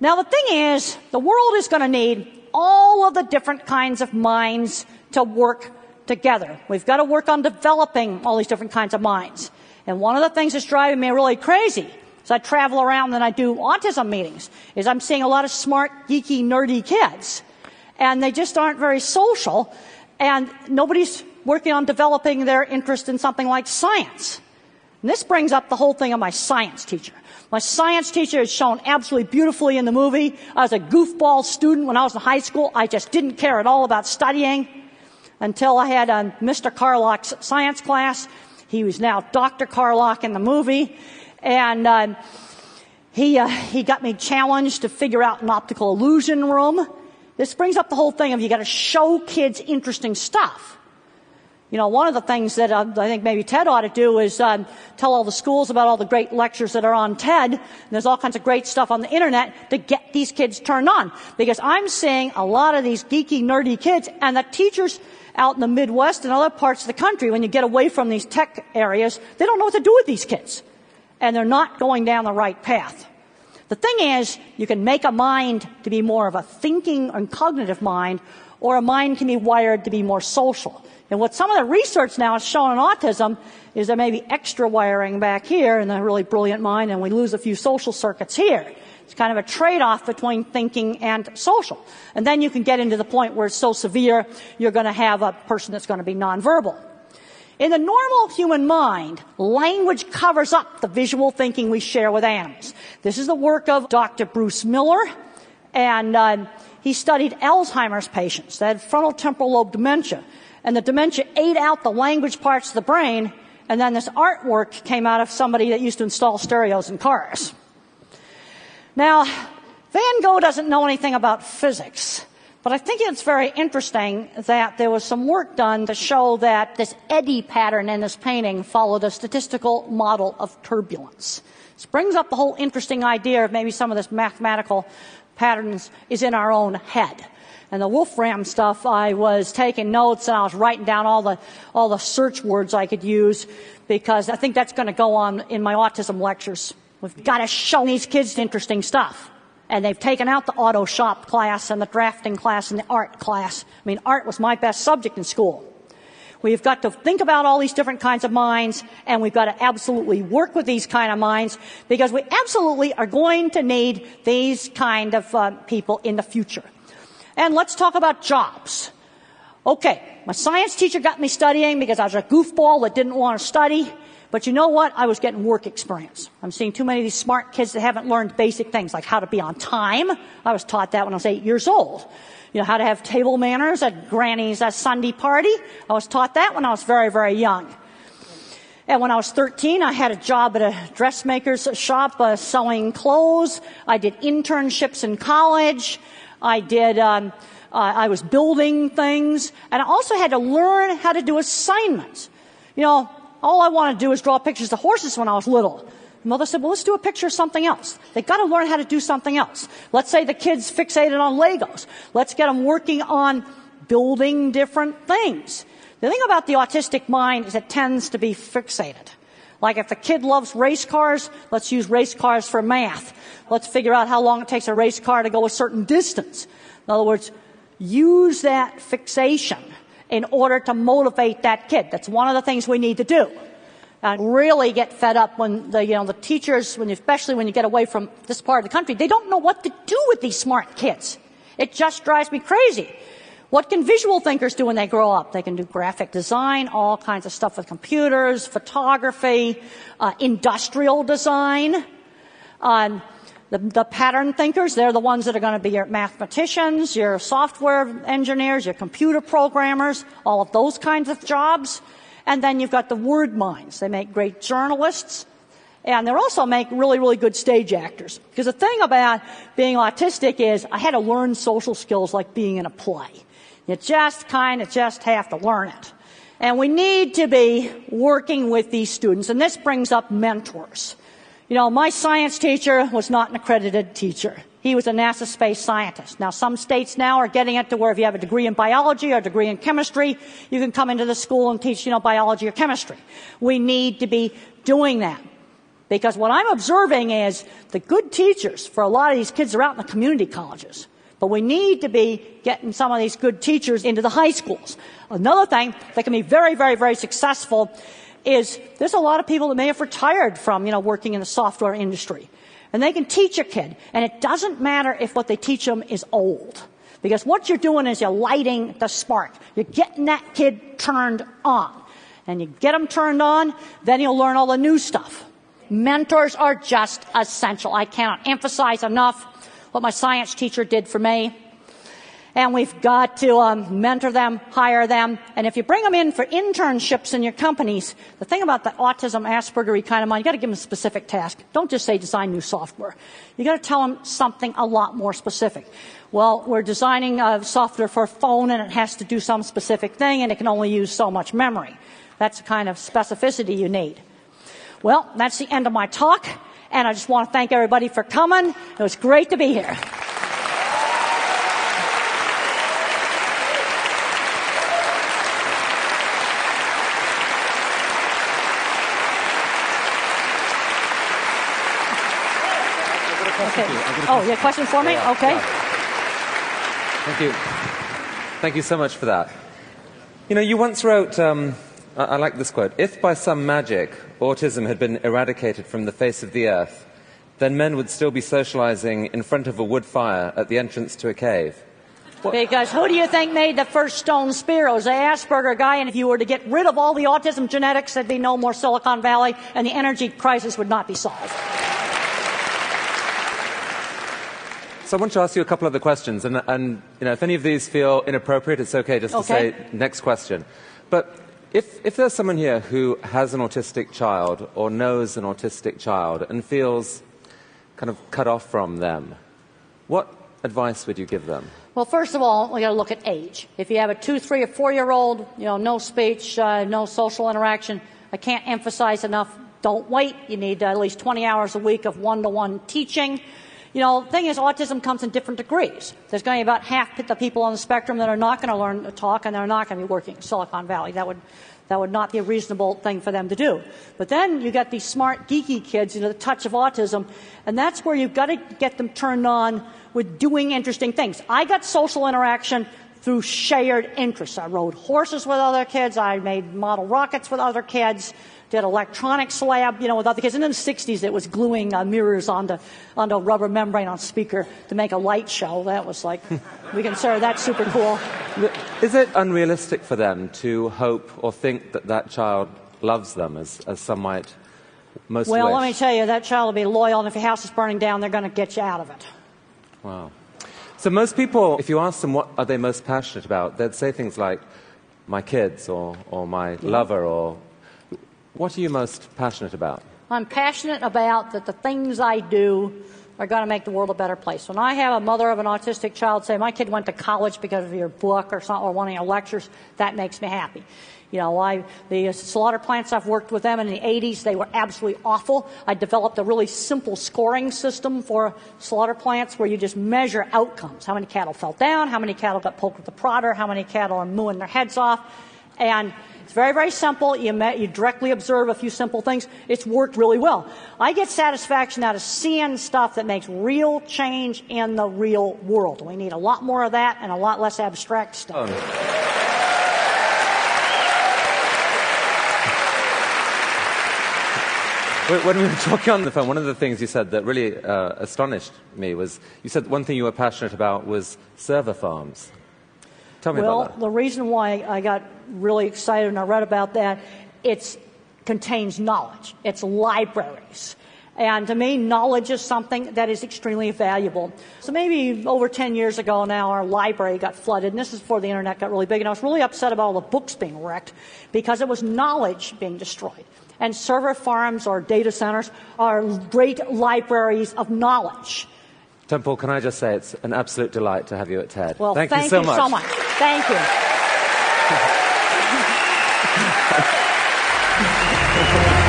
Now, the thing is, the world is going to need all of the different kinds of minds to work together. We've got to work on developing all these different kinds of minds. And one of the things that's driving me really crazy as I travel around and I do autism meetings is I'm seeing a lot of smart, geeky, nerdy kids. And they just aren't very social. And nobody's working on developing their interest in something like science. And this brings up the whole thing of my science teacher. My science teacher is shown absolutely beautifully in the movie. I was a goofball student when I was in high school. I just didn't care at all about studying until I had Mr. Carlock's science class. He was now Dr. Carlock in the movie. And he got me challenged to figure out an optical illusion room. This brings up the whole thing of you got to show kids interesting stuff. You know, one of the things that I think maybe TED ought to do is tell all the schools about all the great lectures that are on TED. And there's all kinds of great stuff on the internet to get these kids turned on. Because I'm seeing a lot of these geeky, nerdy kids, and the teachers out in the Midwest and other parts of the country, when you get away from these tech areas, they don't know what to do with these kids. And they're not going down the right path. The thing is, you can make a mind to be more of a thinking and cognitive mind, or a mind can be wired to be more social. And what some of the research now has shown in autism is there may be extra wiring back here in the really brilliant mind, and we lose a few social circuits here. It's kind of a trade-off between thinking and social. And then you can get into the point where it's so severe, you're going to have a person that's going to be nonverbal. In the normal human mind, language covers up the visual thinking we share with animals. This is the work of Dr. Bruce Miller, and he studied Alzheimer's patients that had frontal temporal lobe dementia. And the dementia ate out the language parts of the brain, and then this artwork came out of somebody that used to install stereos in cars. Now, Van Gogh doesn't know anything about physics, but I think it's very interesting that there was some work done to show that this eddy pattern in this painting followed a statistical model of turbulence. This brings up the whole interesting idea of maybe some of this mathematical patterns is in our own head. And the Wolfram stuff, I was taking notes and I was writing down all the search words I could use, because I think that's going to go on in my autism lectures. We've got to show these kids interesting stuff. And they've taken out the auto shop class and the drafting class and the art class. I mean, art was my best subject in school. We've got to think about all these different kinds of minds, and we've got to absolutely work with these kind of minds, because we absolutely are going to need these kind of people in the future. And let's talk about jobs. Okay, my science teacher got me studying because I was a goofball that didn't want to study. But you know what? I was getting work experience. I'm seeing too many of these smart kids that haven't learned basic things like how to be on time. I was taught that when I was 8 years old. You know, how to have table manners at Granny's Sunday party. I was taught that when I was very, very young. And when I was 13, I had a job at a dressmaker's shop selling clothes. I did internships in college. I was building things. And I also had to learn how to do assignments. You know, all I wanted to do was draw pictures of horses when I was little. Mother said, well, let's do a picture of something else. They've got to learn how to do something else. Let's say the kid's fixated on Legos. Let's get them working on building different things. The thing about the autistic mind is it tends to be fixated. Like if the kid loves race cars, let's use race cars for math. Let's figure out how long it takes a race car to go a certain distance. In other words, use that fixation in order to motivate that kid. That's one of the things we need to do. And really get fed up when the teachers, especially when you get away from this part of the country, they don't know what to do with these smart kids. It just drives me crazy. What can visual thinkers do when they grow up? They can do graphic design, all kinds of stuff with computers, photography, industrial design. The pattern thinkers, they're the ones that are going to be your mathematicians, your software engineers, your computer programmers, all of those kinds of jobs. And then you've got the word minds. They make great journalists, and they also make really, really good stage actors. Because the thing about being autistic is I had to learn social skills like being in a play. You just have to learn it. And we need to be working with these students. And this brings up mentors. You know, my science teacher was not an accredited teacher. He was a NASA space scientist. Now, some states now are getting it to where if you have a degree in biology or a degree in chemistry, you can come into the school and teach, biology or chemistry. We need to be doing that. Because what I'm observing is the good teachers for a lot of these kids are out in the community colleges. But we need to be getting some of these good teachers into the high schools. Another thing that can be very, very, very successful is there's a lot of people that may have retired from, working in the software industry. And they can teach a kid. And it doesn't matter if what they teach them is old. Because what you're doing is you're lighting the spark. You're getting that kid turned on. And you get them turned on, then you'll learn all the new stuff. Mentors are just essential. I cannot emphasize enough what my science teacher did for me. And we've got to mentor them, hire them. And if you bring them in for internships in your companies, the thing about the autism, Asperger kind of mind, you got to give them a specific task. Don't just say design new software. You got to tell them something a lot more specific. Well, we're designing software for a phone, and it has to do some specific thing, and it can only use so much memory. That's the kind of specificity you need. Well, that's the end of my talk, and I just want to thank everybody for coming. It was great to be here. Okay. Oh, you have a question for me? Yeah, okay. Yeah. Thank you. Thank you so much for that. You once wrote, I like this quote, "If by some magic autism had been eradicated from the face of the earth, then men would still be socializing in front of a wood fire at the entrance to a cave." Because who do you think made the first stone spear? It was the Asperger guy, and if you were to get rid of all the autism genetics, there'd be no more Silicon Valley, and the energy crisis would not be solved. So I want to ask you a couple other questions, and if any of these feel inappropriate, it's okay just to say next question. But if there's someone here who has an autistic child or knows an autistic child and feels kind of cut off from them, what advice would you give them? Well, first of all, we got to look at age. If you have a 2, 3, or 4-year-old, no speech, no social interaction, I can't emphasize enough, don't wait. You need at least 20 hours a week of one-to-one teaching. The thing is, autism comes in different degrees. There's going to be about half the people on the spectrum that are not going to learn to talk, and they're not going to be working in Silicon Valley. That would not be a reasonable thing for them to do. But then you got these smart, geeky kids, the touch of autism, and that's where you've got to get them turned on with doing interesting things. I got social interaction through shared interests. I rode horses with other kids. I made model rockets with other kids. Did electronics lab, with other kids. And in the 60s, it was gluing mirrors onto a rubber membrane on speaker to make a light show. That was we consider that super cool. Is it unrealistic for them to hope or think that that child loves them, as some might most wish? Well, let me tell you, that child will be loyal, and if your house is burning down, they're going to get you out of it. Wow. So most people, if you ask them what are they most passionate about, they'd say things like, my kids, or my lover, or... What are you most passionate about? I'm passionate about that the things I do are going to make the world a better place. When I have a mother of an autistic child say, my kid went to college because of your book or something, or one of your lectures, that makes me happy. The slaughter plants, I've worked with them in the 80s. They were absolutely awful. I developed a really simple scoring system for slaughter plants where you just measure outcomes. How many cattle fell down, how many cattle got poked with the prodder, how many cattle are mooing their heads off. And it's very, very simple. You directly observe a few simple things. It's worked really well. I get satisfaction out of seeing stuff that makes real change in the real world. We need a lot more of that and a lot less abstract stuff. When we were talking on the phone, one of the things you said that really astonished me was, you said one thing you were passionate about was server farms. Tell me about that. Well, the reason why I got really excited and I read about that, it contains knowledge. It's libraries. And to me, knowledge is something that is extremely valuable. So maybe over 10 years ago now, our library got flooded. And this is before the internet got really big. And I was really upset about all the books being wrecked because it was knowledge being destroyed. And server farms or data centers are great libraries of knowledge. Temple, can I just say it's an absolute delight to have you at TED. Well, thank you so much. Thank you.